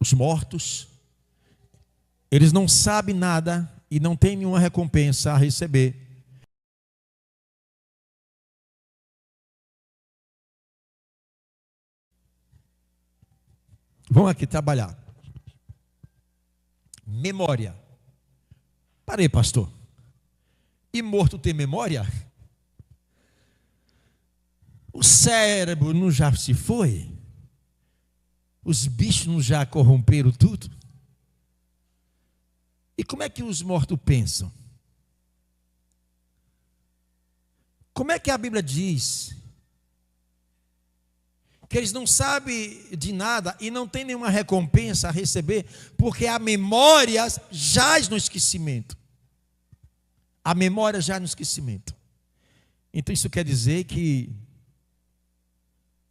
os mortos, eles não sabem nada e não têm nenhuma recompensa a receber. Vamos aqui trabalhar. Memória. Parei, pastor. E morto tem memória? O cérebro não já se foi? Os bichos não já corromperam tudo? E como é que os mortos pensam? Como é que a Bíblia diz que eles não sabem de nada e não têm nenhuma recompensa a receber, porque a memória jaz no esquecimento? A memória jaz no esquecimento. Então isso quer dizer que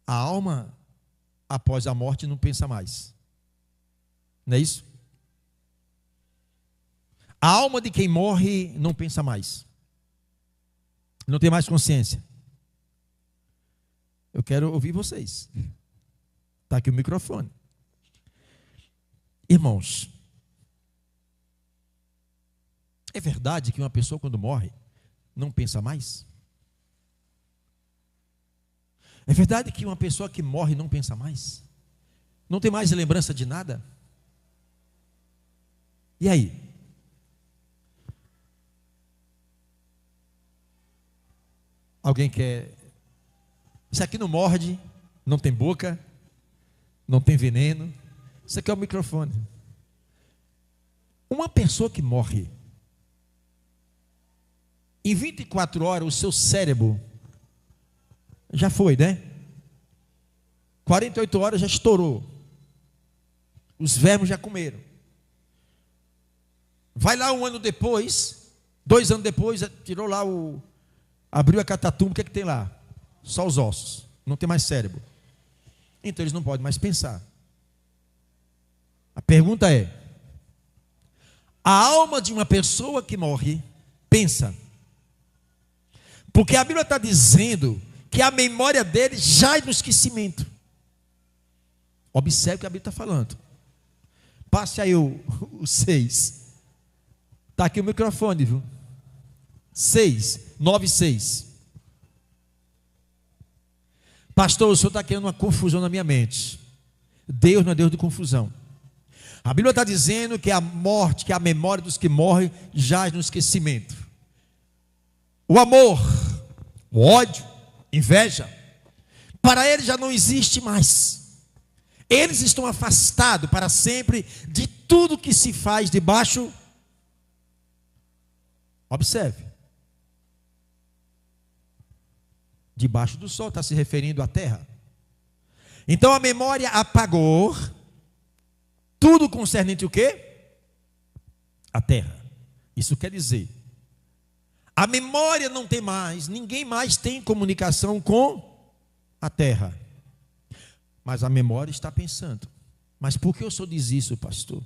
a alma, após a morte, não pensa mais. Não é isso? A alma de quem morre não pensa mais. Não tem mais consciência. Eu quero ouvir vocês. Está aqui o microfone. Irmãos, é verdade que uma pessoa quando morre não pensa mais? É verdade que uma pessoa que morre não pensa mais? Não tem mais lembrança de nada? E aí? Alguém quer... Isso aqui não morde, não tem boca, não tem veneno. Isso aqui é o microfone. Uma pessoa que morre, em 24 horas o seu cérebro já foi, né? 48 horas já estourou. Os vermes já comeram. Vai lá um ano depois, 2 anos depois, tirou lá abriu a catatumba, o que é que tem lá? Só os ossos, não tem mais cérebro. Então eles não podem mais pensar. A pergunta é: a alma de uma pessoa que morre pensa? Porque a Bíblia está dizendo que a memória dele jaz no esquecimento. Observe o que a Bíblia está falando. Passe aí o 6. Está aqui o microfone, viu? 6, 9, 6. Pastor, o senhor está criando uma confusão na minha mente. Deus não é Deus de confusão. A Bíblia está dizendo que a morte, que a memória dos que morrem jaz no esquecimento. O amor, o ódio, inveja, para eles já não existe mais. Eles estão afastados para sempre de tudo que se faz debaixo. Observe. Debaixo do sol, está se referindo à terra. Então a memória apagou tudo concernente o quê? A terra. Isso quer dizer, a memória não tem mais, ninguém mais tem comunicação com a terra. Mas a memória está pensando. Mas por que o senhor diz isso, pastor?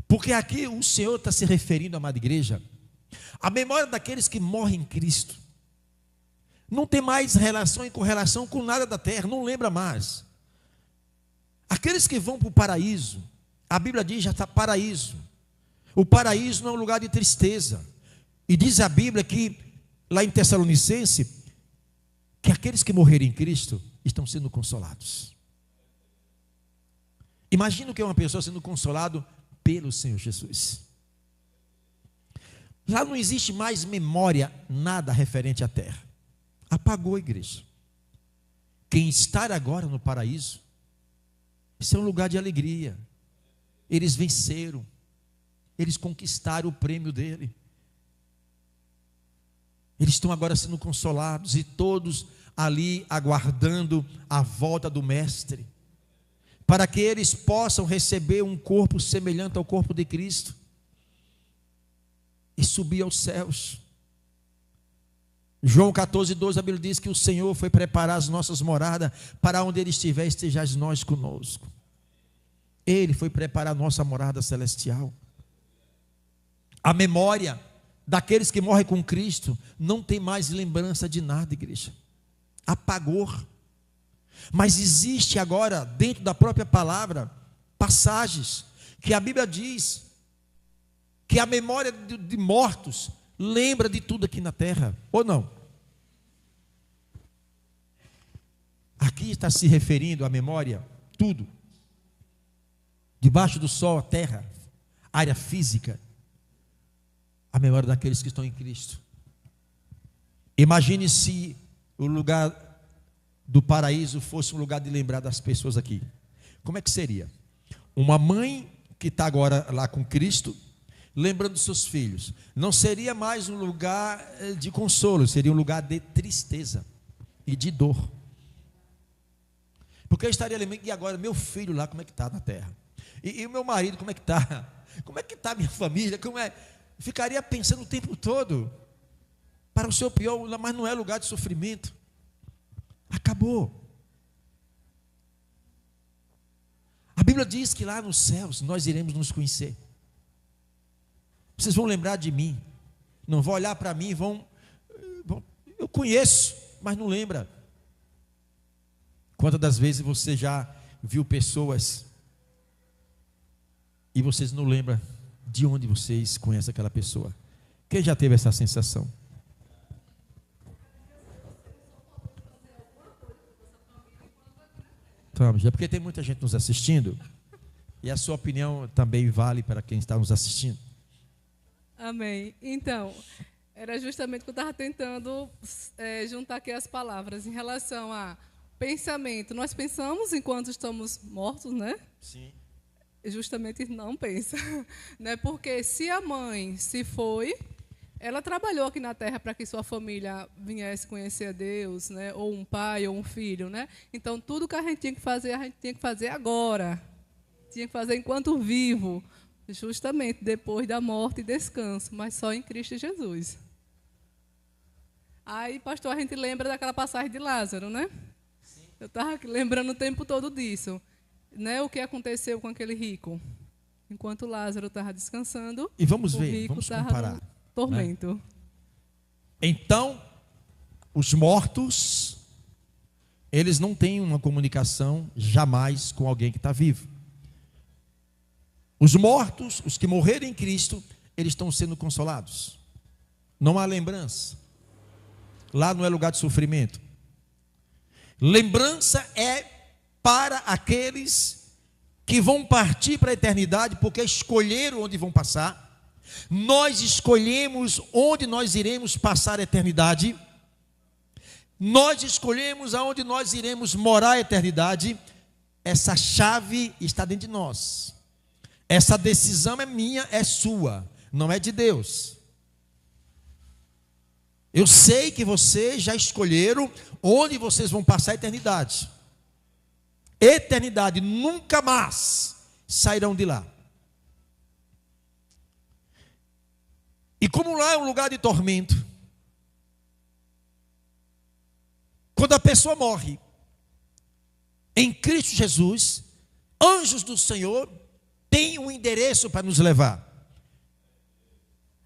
Porque aqui o Senhor está se referindo, amada igreja, à memória daqueles que morrem em Cristo. Não tem mais relação e correlação com nada da terra, não lembra mais. Aqueles que vão para o paraíso, a Bíblia diz já está paraíso. O paraíso não é um lugar de tristeza. E diz a Bíblia que, lá em Tessalonicense, que aqueles que morrerem em Cristo estão sendo consolados. Imagina o que é uma pessoa sendo consolado pelo Senhor Jesus. Lá não existe mais memória, nada referente à terra. Apagou a igreja. Quem está agora no paraíso, isso é um lugar de alegria. Eles venceram. Eles conquistaram o prêmio dele. Eles estão agora sendo consolados e todos ali aguardando a volta do Mestre, para que eles possam receber um corpo semelhante ao corpo de Cristo e subir aos céus. João 14, 12, a Bíblia diz que o Senhor foi preparar as nossas moradas, para onde Ele estiver, estejais nós conosco. Ele foi preparar a nossa morada celestial. A memória daqueles que morrem com Cristo não tem mais lembrança de nada, igreja. Apagou. Mas existe agora, dentro da própria palavra, passagens que a Bíblia diz que a memória de mortos lembra de tudo aqui na terra, ou não? Aqui está se referindo à memória, tudo. Debaixo do sol, a terra, área física, a memória daqueles que estão em Cristo. Imagine se o lugar do paraíso fosse um lugar de lembrar das pessoas aqui. Como é que seria? Uma mãe que está agora lá com Cristo, lembrando dos seus filhos. Não seria mais um lugar de consolo, seria um lugar de tristeza e de dor. Porque eu estaria lembrando, e agora meu filho lá, como é que está na terra? E o meu marido, como é que está? Como é que está a minha família? Ficaria pensando o tempo todo. Para o seu pior, mas não é lugar de sofrimento. Acabou. A Bíblia diz que lá nos céus nós iremos nos conhecer. Vocês vão lembrar de mim. Não vão olhar para mim, eu conheço, mas não lembra. Quantas das vezes você já viu pessoas e vocês não lembram de onde vocês conhecem aquela pessoa? Quem já teve essa sensação? Vamos, é porque tem muita gente nos assistindo e a sua opinião também vale para quem está nos assistindo. Amém. Então, era justamente o que eu estava tentando juntar aqui as palavras em relação a pensamento. Nós pensamos enquanto estamos mortos, né? Sim. Justamente não pensa, né? Porque se a mãe se foi, ela trabalhou aqui na terra para que sua família viesse conhecer a Deus, né? Ou um pai ou um filho, né? Então tudo que a gente tinha que fazer agora. Tinha que fazer enquanto vivo, justamente depois da morte e descanso, mas só em Cristo Jesus. Aí, pastor, a gente lembra daquela passagem de Lázaro, né? Sim. Eu estava lembrando o tempo todo disso. Né, o que aconteceu com aquele rico? Enquanto Lázaro estava descansando, e vamos o ver, rico vamos estava comparar, no tormento. Né? Então, os mortos, eles não têm uma comunicação jamais com alguém que está vivo. Os mortos, os que morreram em Cristo, eles estão sendo consolados. Não há lembrança. Lá não é lugar de sofrimento. Lembrança é para aqueles que vão partir para a eternidade, porque escolheram onde vão passar. Nós escolhemos onde nós iremos passar a eternidade. Nós escolhemos aonde nós iremos morar a eternidade. Essa chave está dentro de nós. Essa decisão é minha, é sua, não é de Deus. Eu sei que vocês já escolheram onde vocês vão passar a eternidade. Eternidade, nunca mais sairão de lá. E como lá é um lugar de tormento, quando a pessoa morre em Cristo Jesus, anjos do Senhor têm um endereço para nos levar.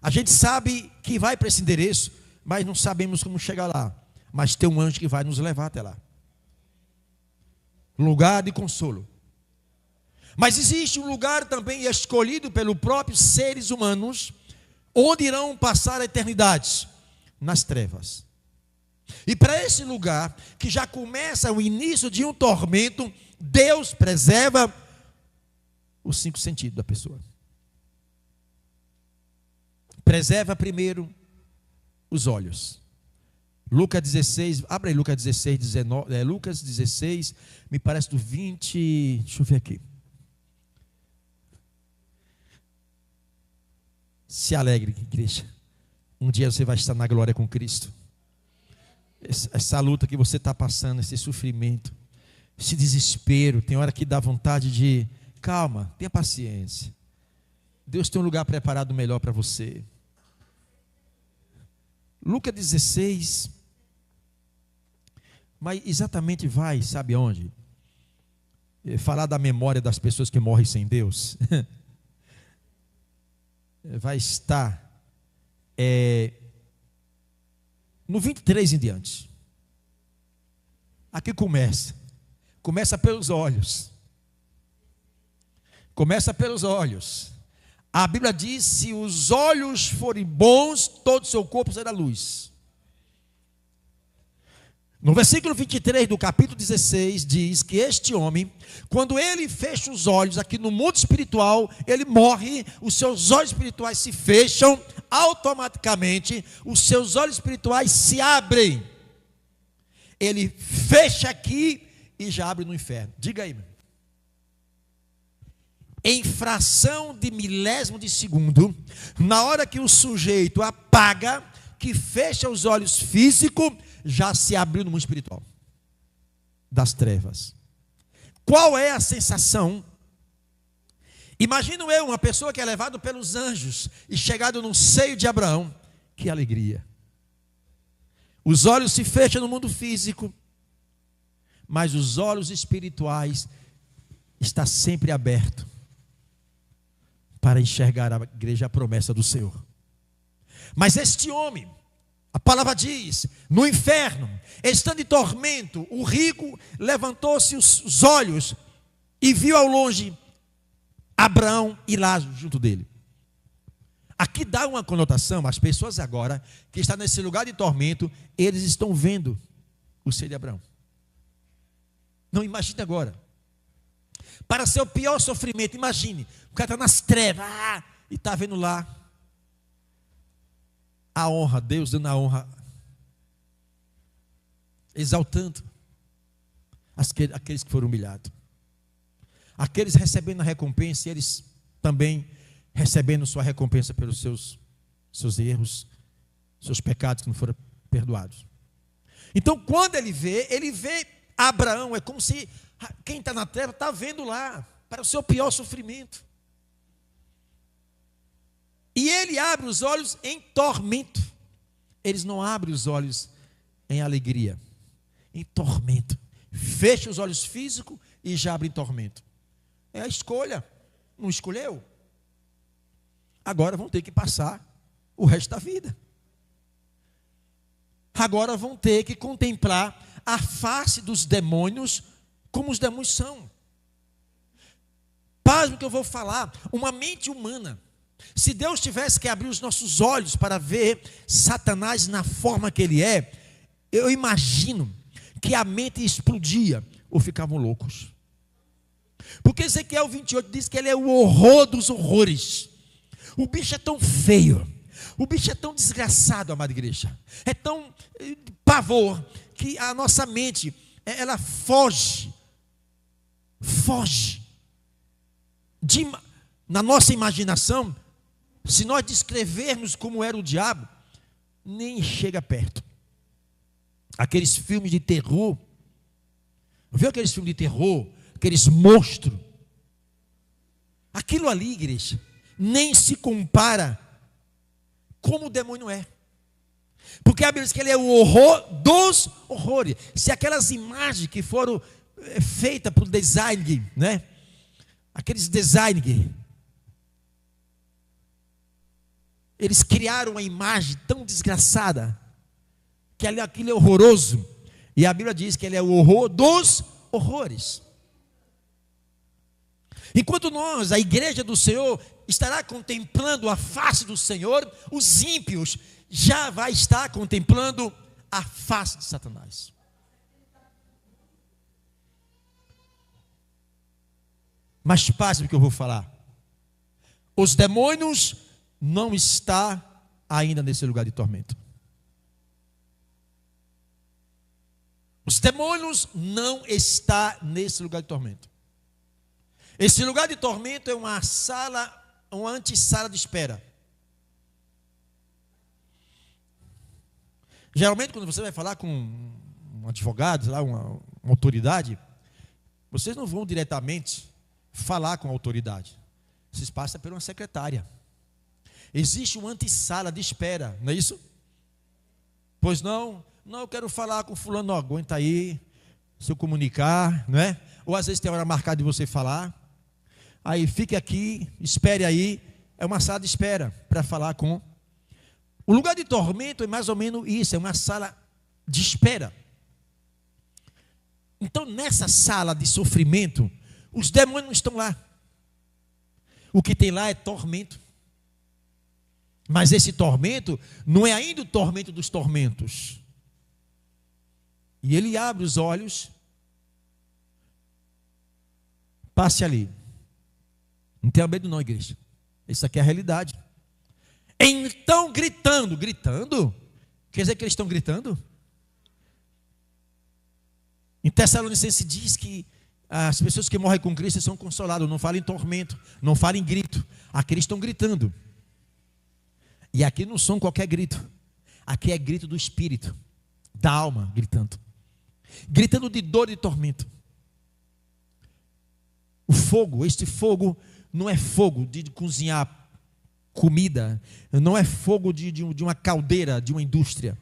A gente sabe que vai para esse endereço, mas não sabemos como chegar lá. Mas tem um anjo que vai nos levar até lá. Lugar de consolo. Mas existe um lugar também escolhido pelos próprios seres humanos, onde irão passar a eternidade, nas trevas. E para esse lugar, que já começa o início de um tormento, Deus preserva os 5 sentidos da pessoa. Preserva primeiro os olhos. Lucas 16, abre aí Lucas 16, 19, Lucas 16, me parece do 20, deixa eu ver aqui. Se alegre, igreja. Um dia você vai estar na glória com Cristo. Essa luta que você está passando, esse sofrimento, esse desespero, tem hora que dá vontade de, calma, tenha paciência. Deus tem um lugar preparado melhor para você. Lucas 16, mas exatamente vai, sabe aonde? Falar da memória das pessoas que morrem sem Deus. Vai estar no 23 em diante. Aqui começa pelos olhos. Começa pelos olhos. A Bíblia diz: se os olhos forem bons, todo o seu corpo será luz. No versículo 23 do capítulo 16, diz que este homem, quando ele fecha os olhos aqui no mundo espiritual, ele morre, os seus olhos espirituais se fecham, automaticamente os seus olhos espirituais se abrem. Ele fecha aqui e já abre no inferno. Diga aí, meu. Em fração de milésimo de segundo, na hora que o sujeito apaga, que fecha os olhos físicos, já se abriu no mundo espiritual das trevas. Qual é a sensação? Imagino eu, uma pessoa que é levado pelos anjos e chegado no seio de Abraão. Que alegria! Os olhos se fecham no mundo físico, mas os olhos espirituais estão sempre abertos para enxergar a igreja, a promessa do Senhor. Mas este homem, a palavra diz, no inferno, estando em tormento, o rico levantou-se os olhos e viu ao longe Abraão e Lázaro junto dele. Aqui dá uma conotação, as pessoas agora, que estão nesse lugar de tormento, eles estão vendo o seio de Abraão. Não imagine agora. Para seu pior sofrimento, imagine, o cara está nas trevas, e está vendo lá a honra, Deus dando a honra, exaltando aqueles que foram humilhados, aqueles recebendo a recompensa, e eles também recebendo sua recompensa pelos seus erros, seus pecados que não foram perdoados. Então, quando ele vê Abraão, é como se quem está na terra está vendo lá, para o seu pior sofrimento. E ele abre os olhos em tormento. Eles não abrem os olhos em alegria, em tormento. Fecha os olhos físicos e já abre em tormento. É a escolha. Não escolheu? Agora vão ter que passar o resto da vida. Agora vão ter que contemplar a face dos demônios como os demônios são. Pasme que eu vou falar. Uma mente humana, se Deus tivesse que abrir os nossos olhos para ver Satanás na forma que ele é, eu imagino que a mente explodia ou ficavam loucos. Porque Ezequiel 28 diz que ele é o horror dos horrores. O bicho é tão feio, o bicho é tão desgraçado, amada igreja, é tão pavor, que a nossa mente, ela foge na nossa imaginação. Se nós descrevermos como era o diabo, nem chega perto. Aqueles filmes de terror, viu aqueles filmes de terror, aqueles monstros, aquilo ali, igreja, nem se compara como o demônio é. Porque a Bíblia diz que ele é o horror dos horrores. Se aquelas imagens que foram feitas por design, né? Aqueles design, eles criaram uma imagem tão desgraçada, que aquilo é horroroso. E a Bíblia diz que ele é o horror dos horrores. Enquanto nós, a igreja do Senhor, estará contemplando a face do Senhor, os ímpios já vai estar contemplando a face de Satanás. Mas passe o que eu vou falar. Os demônios não estão ainda nesse lugar de tormento. Os demônios não estão nesse lugar de tormento. Esse lugar de tormento é uma antessala de espera. Geralmente, quando você vai falar com um advogado, uma autoridade, vocês não vão diretamente falar com a autoridade. Vocês passam por uma secretária. Existe uma antessala de espera, não é isso? Pois não, eu quero falar com fulano, não aguenta aí, se eu comunicar, não é? Ou às vezes tem hora marcada de você falar. Aí fique aqui, espere aí. É uma sala de espera para falar com. O lugar de tormento é mais ou menos isso, é uma sala de espera. Então, nessa sala de sofrimento, os demônios não estão lá. o que tem lá é tormento. Mas esse tormento não é ainda o tormento dos tormentos. E ele abre os olhos. Passe ali. Não tenha medo não, igreja. Isso aqui é a realidade. Então gritando. Quer dizer que eles estão gritando? Em Tessalonicenses diz que as pessoas que morrem com Cristo são consoladas. Não fala em tormento, não fala em grito. Aqui eles estão gritando. E aqui não são qualquer grito. Aqui é grito do espírito, da alma gritando. Gritando de dor e de tormento. O fogo, este fogo não é fogo de cozinhar comida, não é fogo de uma caldeira, de uma indústria.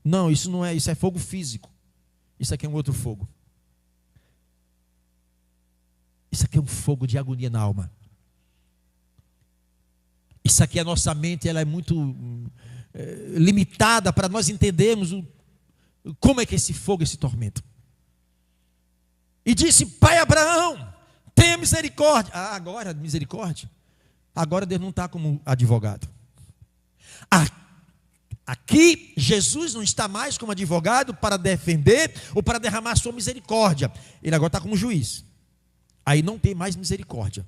Não, isso não é, isso é fogo físico. Isso aqui é um outro fogo. Isso aqui é um fogo de agonia na alma. Isso aqui, a nossa mente, ela é muito limitada para nós entendermos como é que esse fogo, esse tormento. E disse: Pai Abraão, tenha misericórdia. Agora misericórdia. Agora Deus não está como advogado. Aqui Jesus não está mais como advogado para defender ou para derramar sua misericórdia. Ele agora está como juiz. Aí não tem mais misericórdia.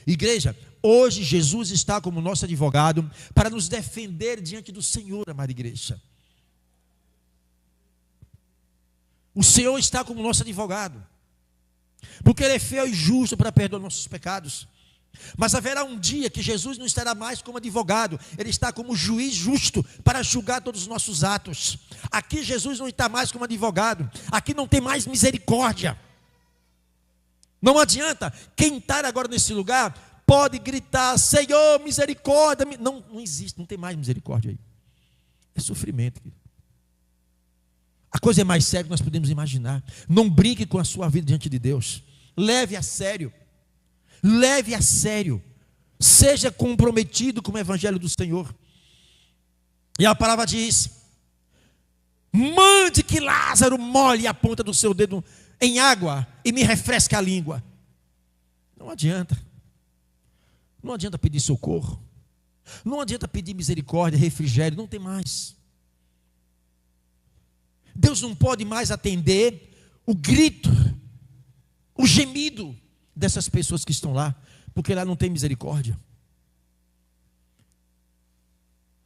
Igreja, hoje Jesus está como nosso advogado para nos defender diante do Senhor, amada igreja. O Senhor está como nosso advogado, porque Ele é fiel e justo para perdoar nossos pecados. Mas haverá um dia que Jesus não estará mais como advogado, Ele está como juiz justo para julgar todos os nossos atos. Aqui Jesus não está mais como advogado, aqui não tem mais misericórdia. Não adianta, quem está agora nesse lugar pode gritar: Senhor, misericórdia. Não existe, não tem mais misericórdia aí. É sofrimento. A coisa é mais séria que nós podemos imaginar. Não brinque com a sua vida diante de Deus. Leve a sério. Leve a sério. Seja comprometido com o evangelho do Senhor. E a palavra diz: mande que Lázaro molhe a ponta do seu dedo em água e me refresque a língua. Não adianta. Não adianta pedir socorro. Não adianta pedir misericórdia, refrigério. Não tem mais. Deus não pode mais atender o grito, o gemido dessas pessoas que estão lá, porque lá não tem misericórdia.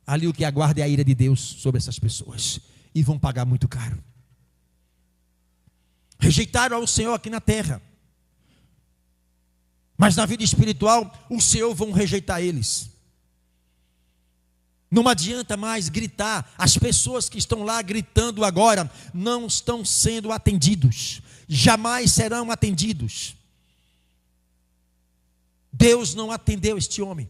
Ali o que aguarda é a ira de Deus sobre essas pessoas, e vão pagar muito caro. Rejeitaram ao Senhor aqui na terra, mas na vida espiritual o Senhor vão rejeitar eles. Não adianta mais gritar. As pessoas que estão lá gritando agora não estão sendo atendidos, jamais serão atendidos. Deus não atendeu este homem.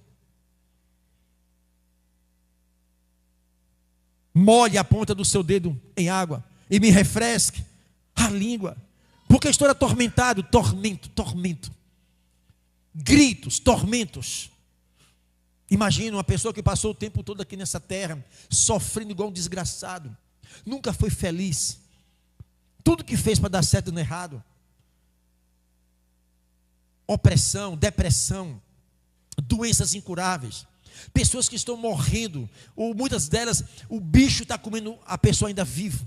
Molhe a ponta do seu dedo em água e me refresque a língua, porque estou atormentado. Tormento. Gritos, tormentos. Imagina uma pessoa que passou o tempo todo aqui nessa terra, sofrendo igual um desgraçado, nunca foi feliz, tudo que fez para dar certo deu errado. Opressão, depressão, doenças incuráveis, pessoas que estão morrendo, ou muitas delas, o bicho está comendo a pessoa ainda viva.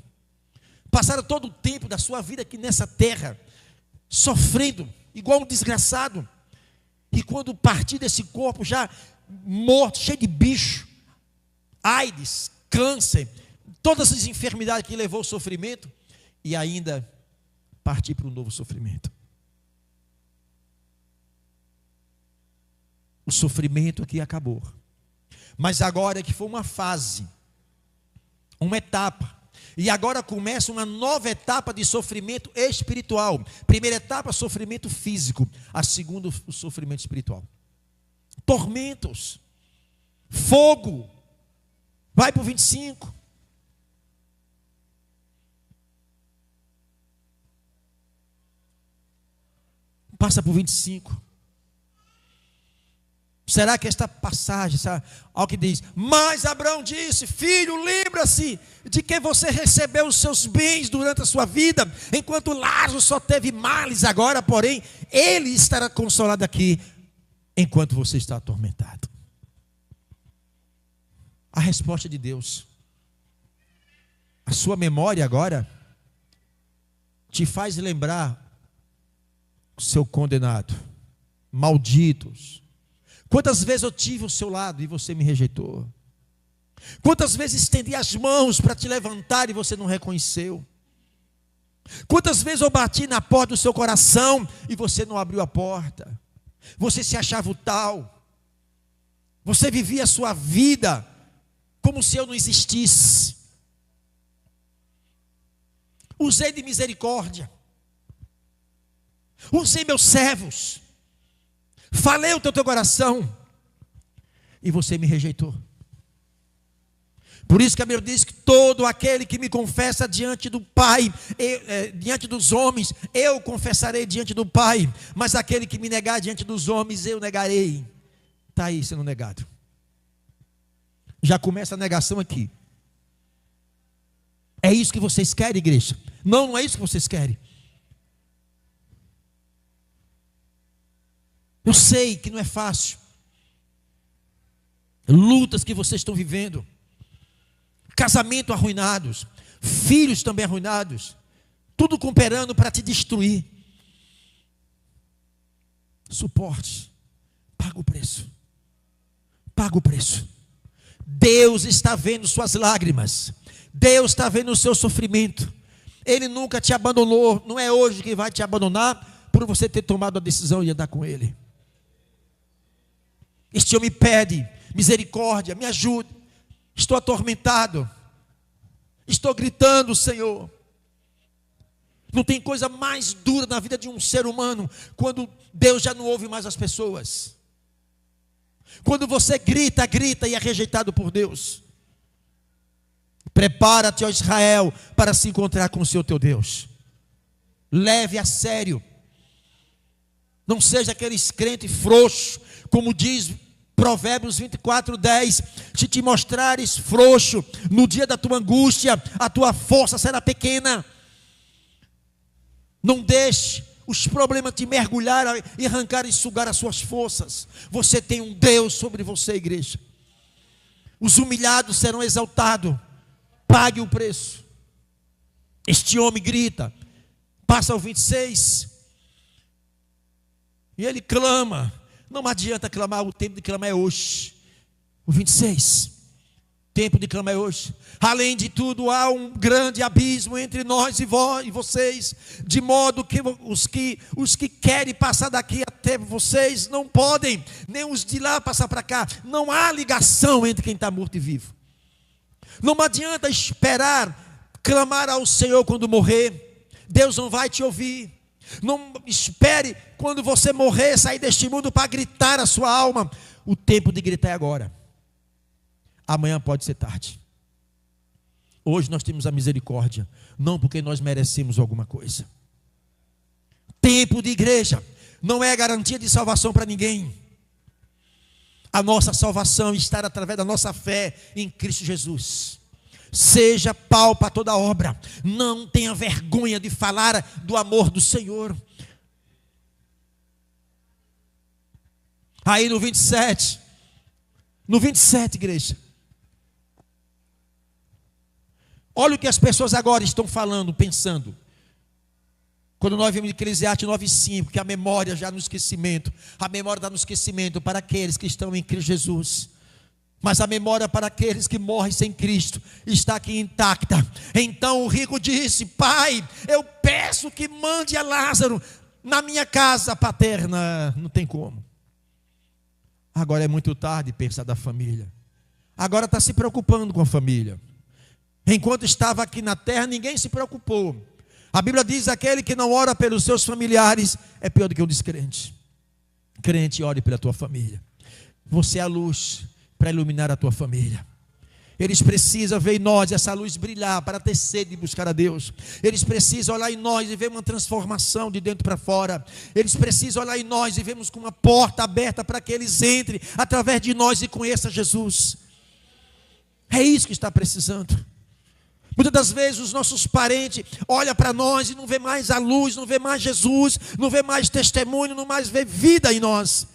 Passaram todo o tempo da sua vida aqui nessa terra, sofrendo, igual um desgraçado. E quando partir desse corpo, já morto, cheio de bicho, AIDS, câncer, todas as enfermidades que levou ao sofrimento, e ainda partir para um novo sofrimento. O sofrimento aqui acabou. Mas agora é que foi uma fase, uma etapa. E agora começa uma nova etapa de sofrimento espiritual. Primeira etapa, sofrimento físico. A segunda, o sofrimento espiritual. Tormentos. Fogo. Vai para o 25. Passa para o 25. Será que esta passagem, algo que diz: mas Abraão disse: filho, lembra-se de que você recebeu os seus bens durante a sua vida, enquanto Lázaro só teve males. Agora, porém, ele estará consolado aqui, enquanto você está atormentado? A resposta de Deus. A sua memória agora te faz lembrar o seu condenado, malditos. Quantas vezes eu tive ao seu lado e você me rejeitou? Quantas vezes estendi as mãos para te levantar e você não reconheceu? Quantas vezes eu bati na porta do seu coração e você não abriu a porta? Você se achava o tal. Você vivia a sua vida como se eu não existisse. Usei de misericórdia. Usei meus servos. Falei o teu coração. E você me rejeitou. Por isso que a Bíblia diz que todo aquele que me confessa diante do Pai, diante dos homens, eu confessarei diante do Pai. Mas aquele que me negar diante dos homens, eu negarei. Está aí sendo negado. Já começa a negação aqui. É isso que vocês querem, igreja? Não, não é isso que vocês querem. Eu sei que não é fácil. Lutas que vocês estão vivendo. Casamento arruinados. Filhos também arruinados. Tudo cooperando para te destruir. Suporte. Paga o preço. Paga o preço. Deus está vendo suas lágrimas. Deus está vendo o seu sofrimento. Ele nunca te abandonou. Não é hoje que vai te abandonar por você ter tomado a decisão de andar com Ele. Este homem pede misericórdia, me ajude. Estou atormentado. Estou gritando, Senhor. Não tem coisa mais dura na vida de um ser humano quando Deus já não ouve mais as pessoas. Quando você grita, grita e é rejeitado por Deus. Prepara-te, ó Israel, para se encontrar com o Senhor teu Deus. Leve a sério. Não seja aqueles crentes frouxos, como diz Provérbios 24:10. Se te mostrares frouxo no dia da tua angústia, a tua força será pequena. Não deixe os problemas te mergulhar e arrancar e sugar as suas forças. Você tem um Deus sobre você, igreja. Os humilhados serão exaltados. Pague o preço. Este homem grita. Passa o 26. E ele clama. Não adianta clamar, o tempo de clamar é hoje. O 26. Tempo de clamar é hoje. Além de tudo, há um grande abismo entre nós e vocês, de modo que os que querem passar daqui até vocês não podem, nem os de lá passar para cá. Não há ligação entre quem está morto e vivo. Não adianta esperar clamar ao Senhor quando morrer. Deus não vai te ouvir. Não espere quando você morrer, sair deste mundo para gritar a sua alma. O tempo de gritar é agora. Amanhã pode ser tarde. Hoje nós temos a misericórdia, não porque nós merecemos alguma coisa. Tempo de igreja não é garantia de salvação para ninguém. A nossa salvação está através da nossa fé em Cristo Jesus. Seja pau para toda obra. Não tenha vergonha de falar do amor do Senhor. Aí no 27. No 27, igreja. Olha o que as pessoas agora estão falando, pensando. Quando nós vemos Eclesiastes 9:5, que a memória já no esquecimento. A memória está no esquecimento para aqueles que estão em Cristo Jesus. Mas a memória para aqueles que morrem sem Cristo está aqui intacta. Então o rico disse: Pai, eu peço que mande a Lázaro na minha casa paterna. Não tem como. Agora é muito tarde pensar da família. Agora está se preocupando com a família. Enquanto estava aqui na terra, ninguém se preocupou. A Bíblia diz: aquele que não ora pelos seus familiares é pior do que o descrente. Crente, ore pela tua família. Você é a luz para iluminar a tua família. Eles precisam ver em nós essa luz brilhar para ter sede de buscar a Deus. Eles precisam olhar em nós e ver uma transformação de dentro para fora. Eles precisam olhar em nós e vermos com uma porta aberta para que eles entrem através de nós e conheçam Jesus. É isso que está precisando. Muitas das vezes os nossos parentes olham para nós e não vê mais a luz, não vê mais Jesus, não vê mais testemunho, não mais vê vida em nós.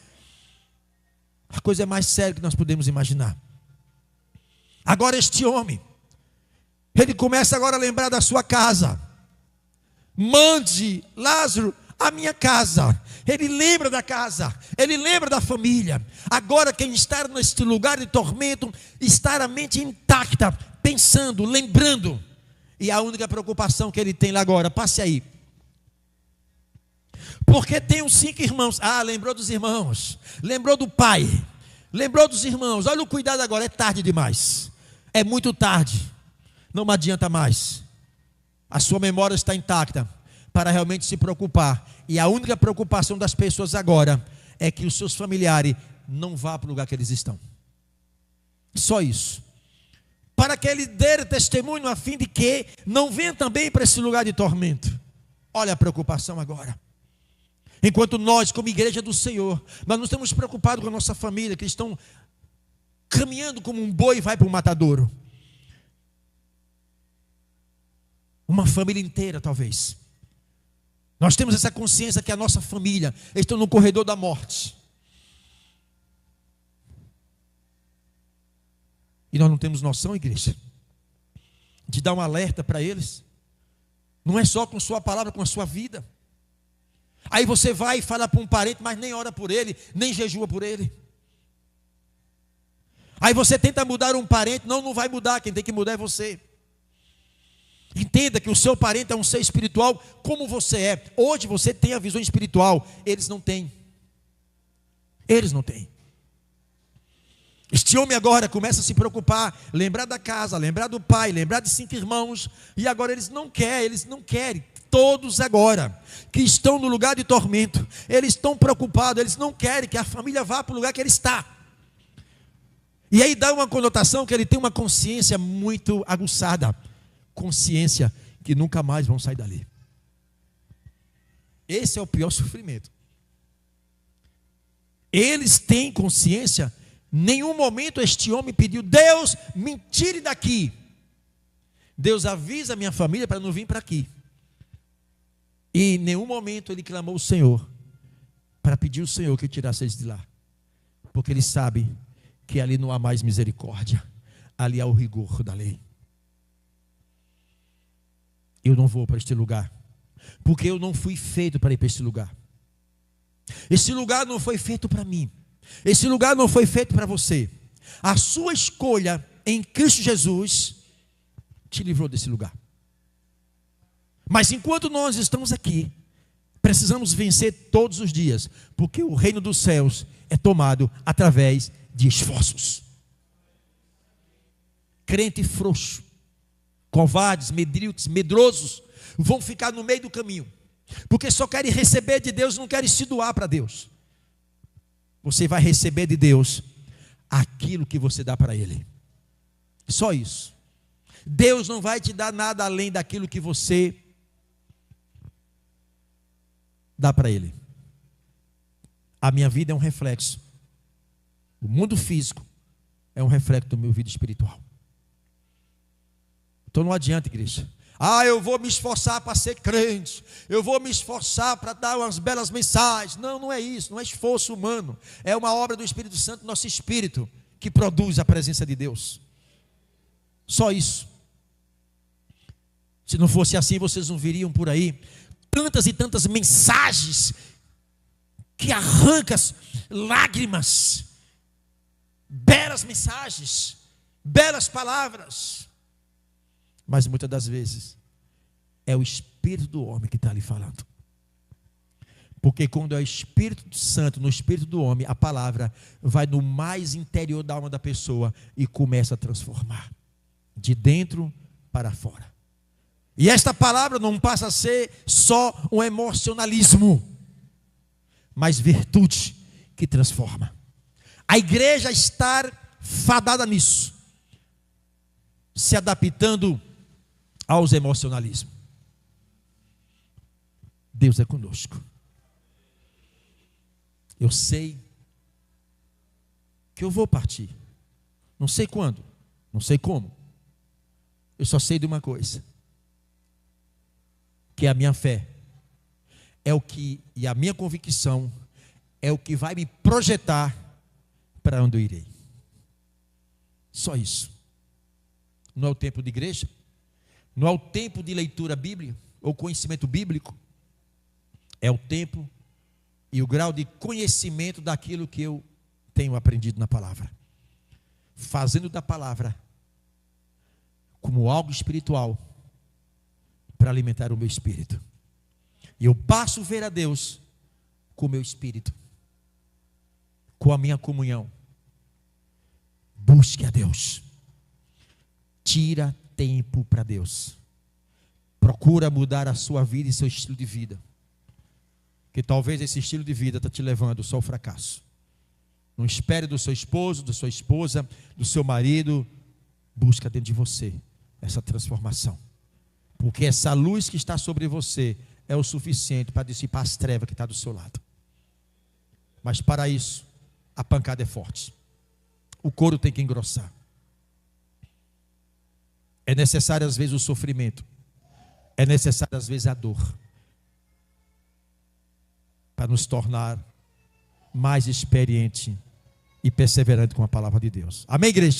A coisa é mais séria que nós podemos imaginar. Agora este homem, ele começa agora a lembrar da sua casa. Mande Lázaro à minha casa. Ele lembra da casa, ele lembra da família. Agora quem está neste lugar de tormento, está a mente intacta, pensando, lembrando. E a única preocupação que ele tem lá agora, passe aí. Porque tem os 5 irmãos. Ah, lembrou dos irmãos, lembrou do pai, lembrou dos irmãos. Olha o cuidado agora, é tarde demais. É muito tarde, não adianta mais. A sua memória está intacta para realmente se preocupar. E a única preocupação das pessoas agora é que os seus familiares não vá para o lugar que eles estão. Só isso. Para que ele dê testemunho a fim de que não venha também para esse lugar de tormento. Olha a preocupação agora. Enquanto nós, como igreja do Senhor, nós não estamos preocupados com a nossa família, que estão caminhando como um boi e vai para o matadouro. Uma família inteira, talvez. Nós temos essa consciência que a nossa família está no corredor da morte. E nós não temos noção, igreja, de dar um alerta para eles. Não é só com sua palavra, com a sua vida. Aí você vai e fala para um parente, mas nem ora por ele, nem jejua por ele. Aí você tenta mudar um parente, não vai mudar, quem tem que mudar é você. Entenda que o seu parente é um ser espiritual como você é. Hoje você tem a visão espiritual, eles não têm. Eles não têm. Este homem agora começa a se preocupar, lembrar da casa, lembrar do pai, lembrar de 5 irmãos. E agora eles não querem. Todos agora, que estão no lugar de tormento, eles estão preocupados, eles não querem que a família vá para o lugar que ele está. E aí dá uma conotação que ele tem uma consciência muito aguçada. Consciência que nunca mais vão sair dali. Esse é o pior sofrimento. Eles têm consciência. Nenhum momento este homem pediu: Deus, me tire daqui. Deus avisa a minha família para não vir para aqui. E em nenhum momento ele clamou ao Senhor para pedir ao Senhor que tirasse eles de lá. Porque ele sabe que ali não há mais misericórdia. Ali há o rigor da lei. Eu não vou para este lugar, porque eu não fui feito para ir para este lugar. Esse lugar não foi feito para mim. Esse lugar não foi feito para você. A sua escolha em Cristo Jesus te livrou desse lugar. Mas enquanto nós estamos aqui, precisamos vencer todos os dias, porque o reino dos céus é tomado através de esforços. Crente frouxo, covardes, medíocres, medrosos, vão ficar no meio do caminho, porque só querem receber de Deus, não querem se doar para Deus. Você vai receber de Deus aquilo que você dá para Ele. Só isso. Deus não vai te dar nada além daquilo que você dá para Ele. A minha vida é um reflexo. O mundo físico é um reflexo do meu vida espiritual. Então não adianta, igreja. Eu vou me esforçar para ser crente. Eu vou me esforçar para dar umas belas mensagens. Não, não é isso. Não é esforço humano. É uma obra do Espírito Santo, nosso espírito, que produz a presença de Deus. Só isso. Se não fosse assim, vocês não viriam por aí tantas e tantas mensagens que arrancam lágrimas. Belas mensagens, belas palavras. Mas muitas das vezes é o Espírito do homem que está ali falando. Porque quando é o Espírito Santo no Espírito do homem, a palavra vai no mais interior da alma da pessoa e começa a transformar de dentro para fora. E esta palavra não passa a ser só um emocionalismo, mas virtude que transforma. A igreja está fadada nisso, se adaptando aos emocionalismos. Deus é conosco. Eu sei que eu vou partir. Não sei quando, não sei como. Eu só sei de uma coisa. Que a minha fé e a minha convicção é o que vai me projetar para onde eu irei. Só isso. Não é o tempo de igreja, não é o tempo de leitura bíblica ou conhecimento bíblico. É o tempo e o grau de conhecimento daquilo que eu tenho aprendido na palavra. Fazendo da palavra como algo espiritual para alimentar o meu espírito. E eu passo a ver a Deus com o meu espírito, com a minha comunhão. Busque a Deus. Tira tempo para Deus. Procura mudar a sua vida e seu estilo de vida. Que talvez esse estilo de vida está te levando só ao fracasso. Não espere do seu esposo, da sua esposa, do seu marido. Busca dentro de você essa transformação. Porque essa luz que está sobre você é o suficiente para dissipar as trevas que está do seu lado. Mas para isso, a pancada é forte. O couro tem que engrossar. É necessário às vezes o sofrimento. É necessário às vezes a dor. Para nos tornar mais experiente e perseverante com a palavra de Deus. Amém, igreja?